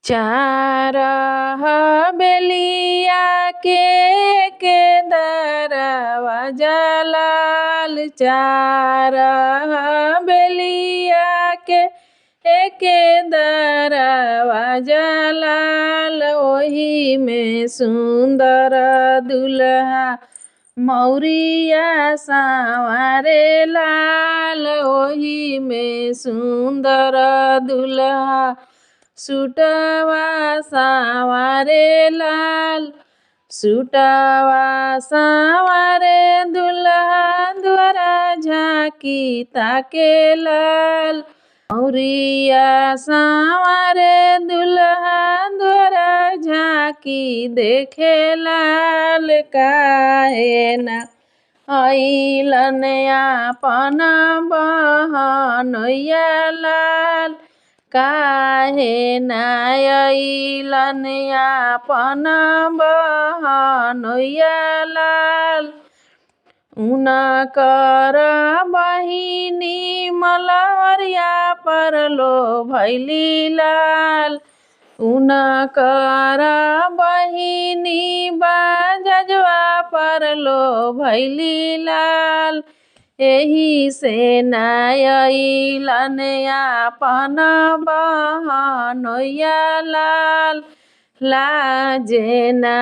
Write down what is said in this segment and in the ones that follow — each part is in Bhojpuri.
चार बेलिया के दरवाजा लाल, चार बेलिया के दरवाजा लाल। ओही में सुंदर दुल्हा मौरिया सांवरे लाल। ओही में सुंदर दुल्हा सूटवा सांवरे लाल। सूटवा सांवरे दुल्हा द्वारा झांकी ताके लाल। मौरिया सांवरे दुल्हा द्वारा झांकी देखे लाल। काहे ना अइलन आपन बहनोइया लाल। काहे ना अइलन आपन बहनोइया लाल। उनकर बहिनी मलहरिया पर लो भैली लाल। उनकर बहिनी बाजवा पर लो भैली लाल। एही से ना अइलन आपन बहनोइया लाल। लाजे ना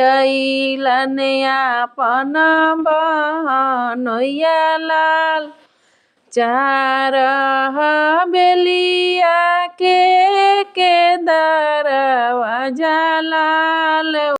अइलन आपन बहनोइया लाल। चार बेलिया के दरवाजा लाल।